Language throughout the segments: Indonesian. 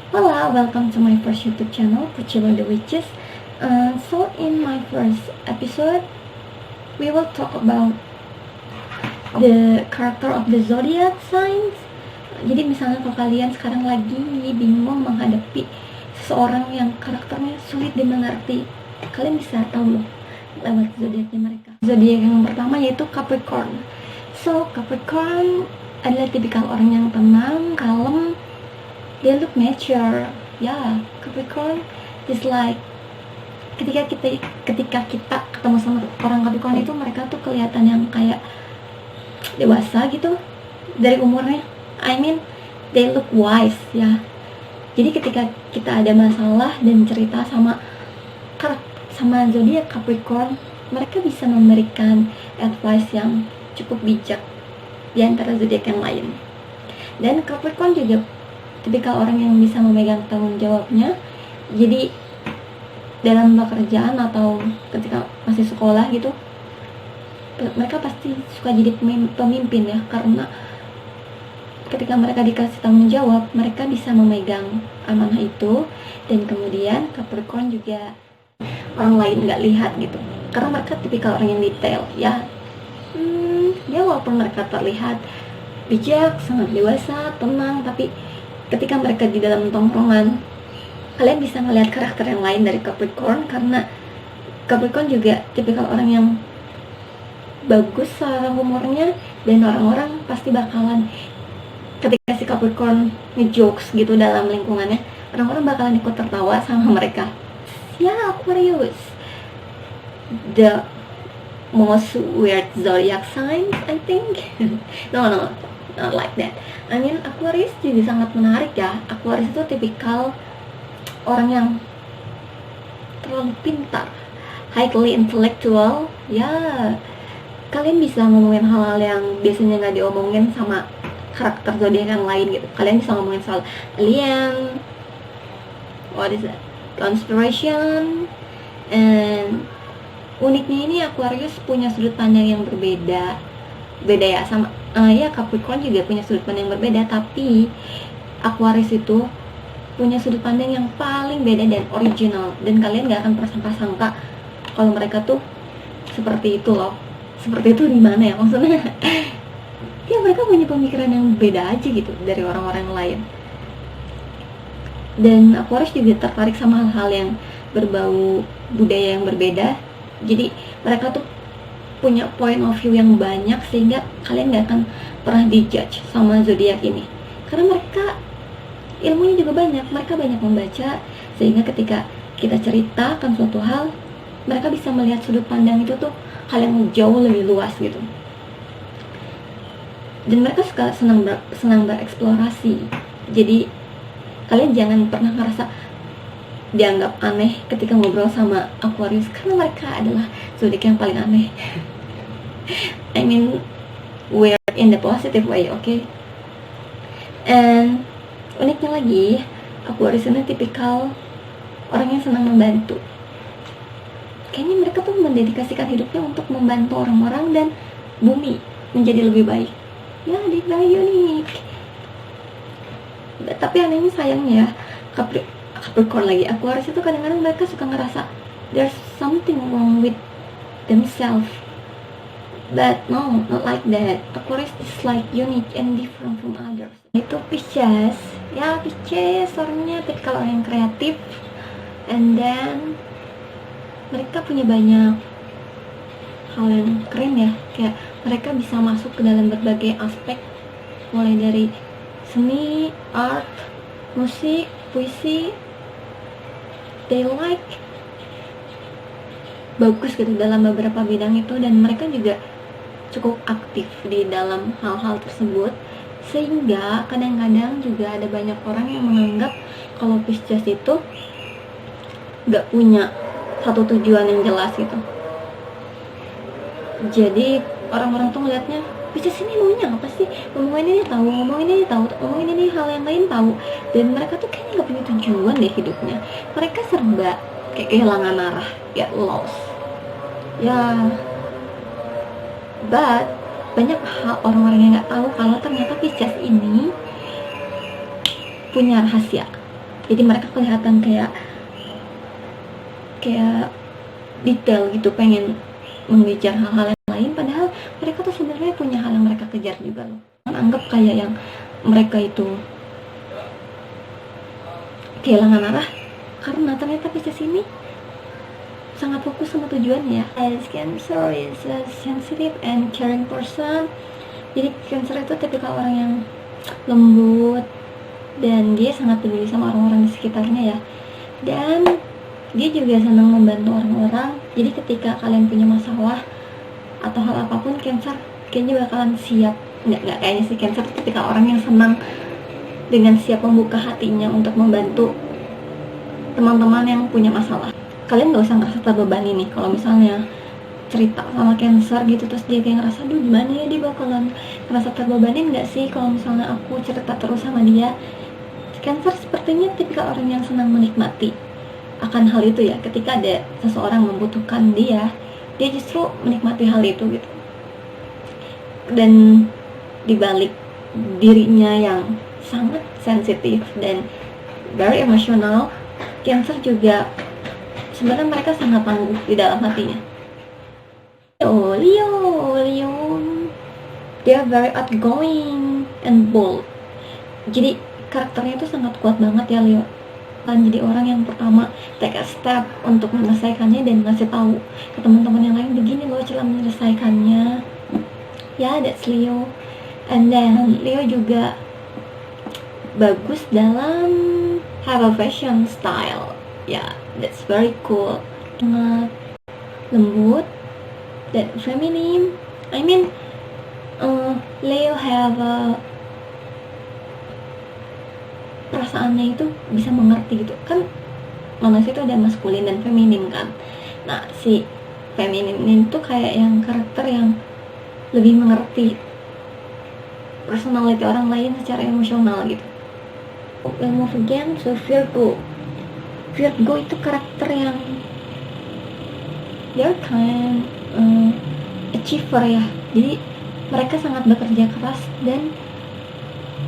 Hola, welcome to my first YouTube channel, Kuchilo the Witches. So in my first episode, we will talk about the character of the zodiac signs. Jadi misalnya kalau kalian sekarang lagi bingung menghadapi seseorang yang karakternya sulit dimengerti, kalian bisa tahu loh lewat zodiaknya mereka. Zodiak yang pertama yaitu Capricorn. So Capricorn adalah tipikal orang yang tenang, kalem. They look mature. Yeah, Capricorn is like ketika kita ketemu sama orang Capricorn itu, mereka tuh kelihatan yang kayak dewasa gitu dari umurnya. I mean, they look wise ya. Jadi ketika kita ada masalah dan cerita sama zodiak Capricorn, mereka bisa memberikan advice yang cukup bijak di antara zodiak yang lain. Dan Capricorn juga tipikal orang yang bisa memegang tanggung jawabnya. Jadi dalam pekerjaan atau ketika masih sekolah gitu, mereka pasti suka jadi pemimpin ya, karena ketika mereka dikasih tanggung jawab, mereka bisa memegang amanah itu. Dan kemudian Capricorn juga orang lain nggak lihat gitu, karena mereka tipikal orang yang detail ya. Ya walaupun mereka terlihat bijak, sangat dewasa, tenang, tapi ketika mereka di dalam tongkrongan, kalian bisa melihat karakter yang lain dari Capricorn, karena Capricorn juga tipikal orang yang bagus secara humornya, dan orang-orang pasti bakalan, ketika si Capricorn ngejokes gitu dalam lingkungannya, orang-orang bakalan ikut tertawa sama mereka. Ya, Aquarius, the most weird zodiac signs, I think. no, not like that. I mean, Aquarius juga sangat menarik ya. Aquarius itu tipikal orang yang terlalu pintar, highly intellectual. Ya, kalian bisa ngomongin hal-hal yang biasanya nggak diomongin sama karakter zodiak yang lain gitu. Kalian bisa ngomongin soal alien, what is that, conspiration, and uniknya ini Aquarius punya sudut pandang yang beda ya sama ya Capricorn juga punya sudut pandang yang berbeda, tapi Aquarius itu punya sudut pandang yang paling beda dan original, dan kalian gak akan pernah sangka kalau mereka tuh seperti itu loh. Seperti itu di mana ya maksudnya? Ya mereka punya pemikiran yang beda aja gitu dari orang-orang lain. Dan Aquarius juga tertarik sama hal-hal yang berbau budaya yang berbeda. Jadi mereka tuh punya point of view yang banyak, sehingga kalian gak akan pernah dijudge sama zodiak ini, karena mereka ilmunya juga banyak. Mereka banyak membaca, sehingga ketika kita ceritakan suatu hal, mereka bisa melihat sudut pandang itu tuh hal yang jauh lebih luas gitu. Dan mereka suka senang bereksplorasi. Jadi kalian jangan pernah ngerasa dianggap aneh ketika ngobrol sama Aquarius, karena mereka adalah zodiak yang paling aneh. I mean, weird in the positive way, okay? And uniknya lagi, Aquarius ini tipikal orang yang senang membantu. Kayaknya mereka tuh mendedikasikan hidupnya untuk membantu orang-orang dan bumi menjadi lebih baik. Ya, dia very unik. Tapi anehnya, sayangnya ya, Capricorn lagi, Aquarius itu kadang-kadang mereka suka ngerasa there's something wrong with themselves, but no, not like that. Aquarius is like unique and different from others. Itu Pisces ya. Pisces orangnya tipikal orang yang kreatif, and then mereka punya banyak hal yang keren ya, kayak mereka bisa masuk ke dalam berbagai aspek, mulai dari seni, art, musik, puisi. They like bagus gitu dalam beberapa bidang itu, dan mereka juga cukup aktif di dalam hal-hal tersebut, sehingga kadang-kadang juga ada banyak orang yang menganggap kalau Pisces itu gak punya satu tujuan yang jelas gitu. Jadi orang-orang tuh ngeliatnya, Pisces ini maunya apa sih? Ngomongin ini tahu, ngomongin ini hal yang lain tahu, dan mereka tuh kayaknya nggak punya tujuan deh hidupnya. Mereka serba kayak kehilangan arah, get lost. Ya, but banyak hal orang-orang yang nggak tahu kalau ternyata Pisces ini punya rahasia. jadi mereka kelihatan kayak detail gitu, pengen mengejar hal-hal yang lain, padahal mereka tuh sebenarnya punya hal yang mereka kejar juga loh. Anggap kayak yang mereka itu kehilangan arah karena ternyata Pisces ini sangat fokus sama tujuannya. As Cancer is a sensitive and caring person, jadi Cancer itu tipikal orang yang lembut dan dia sangat peduli sama orang-orang di sekitarnya ya, dan dia juga senang membantu orang-orang. Jadi ketika kalian punya masalah atau hal apapun, Cancer kayaknya bakalan siap. Nggak kayaknya sih, Cancer ketika orang yang senang dengan siap membuka hatinya untuk membantu teman-teman yang punya masalah. Kalian nggak usah ngerasa terbebani nih kalau misalnya cerita sama Cancer gitu terus dia kayak ngerasa, duh gimana ya, dia bakalan ngerasa terbebanin nggak sih kalau misalnya aku cerita terus sama dia. Cancer sepertinya tipikal orang yang senang menikmati akan hal itu ya. Ketika ada seseorang membutuhkan dia justru menikmati hal itu gitu. Dan dibalik dirinya yang sangat sensitif dan very emotional, Cancer juga sebenarnya mereka sangat tangguh di dalam hatinya. Leo, they are very outgoing and bold. Jadi karakternya itu sangat kuat banget ya Leo. Kan jadi orang yang pertama take a step untuk menyelesaikannya dan ngasih tahu ke teman-teman yang lain, begini loh cara menyelesaikannya. Ya, that's Leo. And then Leo juga bagus dalam have a fashion style. Ya, that's very cool. Sangat lembut dan feminine. I mean, Leo have a perasaannya itu bisa mengerti gitu kan. Manusia itu ada maskulin dan feminin kan. Nah, si feminin itu kayak yang karakter yang lebih mengerti personality orang lain secara emosional gitu. We'll move again to Virgo. Virgo itu karakter yang they're kind achiever ya. Jadi mereka sangat bekerja keras dan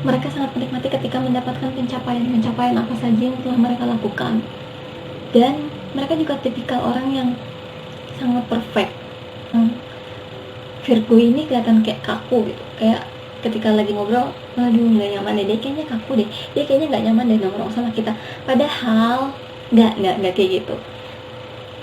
mereka sangat menikmati ketika mendapatkan pencapaian apa saja yang telah mereka lakukan. Dan mereka juga tipikal orang yang sangat perfect. Virgo ini kelihatan kayak kaku gitu, kayak ketika lagi ngobrol, aduh nggak nyaman deh, dia kayaknya kaku deh, dia kayaknya nggak nyaman deh ngobrol sama kita. Padahal nggak kayak gitu.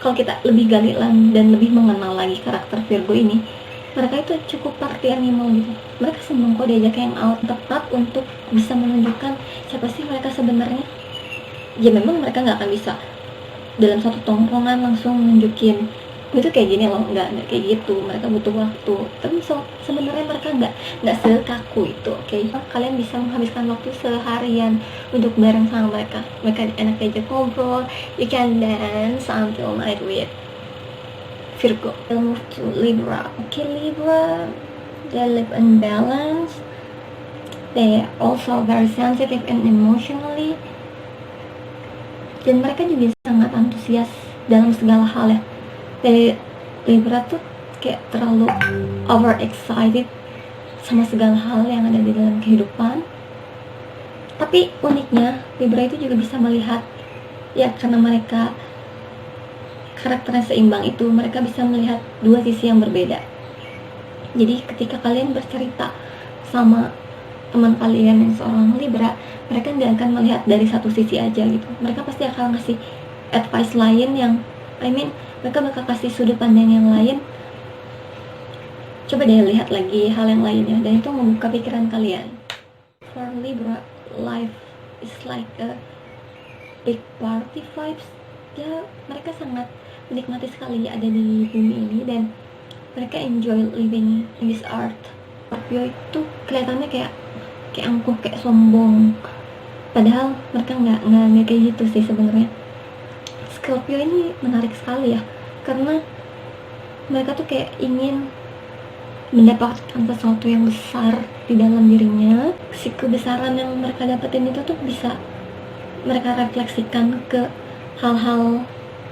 Kalau kita lebih gali dan lebih mengenal lagi karakter Virgo ini, mereka itu cukup party animal gitu. Mereka senang kok diajak yang out, tepat untuk bisa menunjukkan siapa sih mereka sebenarnya. Ya memang mereka nggak akan bisa dalam satu tongkrongan langsung nunjukin gue tuh kayak gini loh, nggak kayak gitu. Mereka butuh waktu. Tapi sebenarnya mereka nggak sekaku itu. Oke, kalian bisa menghabiskan waktu seharian untuk bareng sama mereka. Mereka enak aja ngobrol. You can dance until night with Virgo. We'll move to Libra. Okay, Libra, they live in balance. They also very sensitive and emotionally. Dan mereka juga sangat antusias dalam segala hal ya. Dari Libra tuh kayak terlalu overexcited sama segala hal yang ada di dalam kehidupan. Tapi uniknya Libra itu juga bisa melihat ya, karena mereka karakternya seimbang itu, mereka bisa melihat dua sisi yang berbeda. Jadi ketika kalian bercerita sama teman kalian yang seorang Libra, mereka nggak akan melihat dari satu sisi aja gitu. Mereka pasti akan ngasih advice lain yang mereka bakal kasih sudut pandang yang lain. Coba deh lihat lagi hal yang lainnya, dan itu membuka pikiran kalian. For Libra, life is like a big party vibes. Ya, mereka sangat menikmati sekali ada di bumi ini dan mereka enjoy living in this earth. Scorpio itu kelihatannya kayak angkuh, kayak sombong. Padahal mereka nggak kayak gitu sih sebenarnya. Scorpio ini menarik sekali ya, karena mereka tuh kayak ingin mendapatkan sesuatu yang besar di dalam dirinya. Si kebesaran yang mereka dapetin itu tuh bisa mereka refleksikan ke hal-hal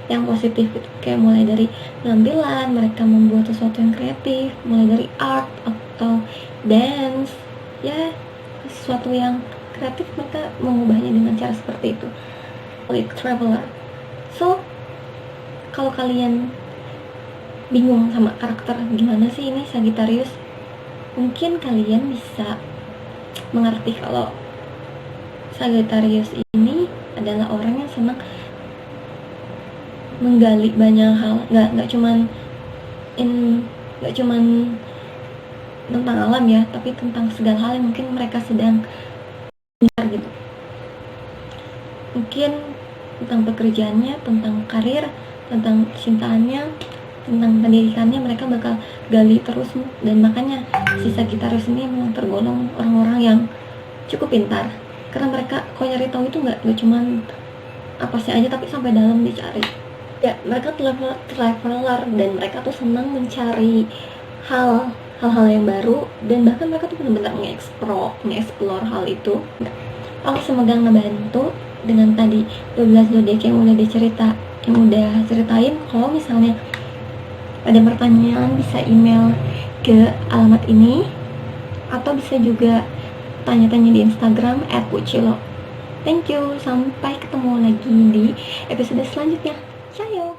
yang positif gitu. Kayak mulai dari penampilan, mereka membuat sesuatu yang kreatif, mulai dari art atau dance, ya sesuatu yang kreatif mereka mengubahnya dengan cara seperti itu. Like traveler. So kalau kalian bingung sama karakter gimana sih ini Sagittarius, mungkin kalian bisa mengerti kalau Sagittarius ini adalah orang yang senang menggali banyak hal, nggak cuman tentang alam ya, tapi tentang segala hal yang mungkin mereka sedang dengar gitu. Mungkin tentang pekerjaannya, tentang karir, tentang cintaannya, tentang pendidikannya, mereka bakal gali terus. Dan makanya si Sagittarius ini memang tergolong orang-orang yang cukup pintar, karena mereka kalau nyari tahu itu nggak cuman apa sih aja, tapi sampai dalam dicari. Ya, mereka traveler dan mereka tuh senang mencari hal-hal yang baru, dan bahkan mereka tuh benar-benar nge-explore hal itu. Oke, semoga ngebantu dengan tadi 12 zodiak yang udah ceritain. Kalau misalnya ada pertanyaan bisa email ke alamat ini, atau bisa juga tanya-tanya di Instagram @pucilo. Thank you, sampai ketemu lagi di episode selanjutnya. Ciao.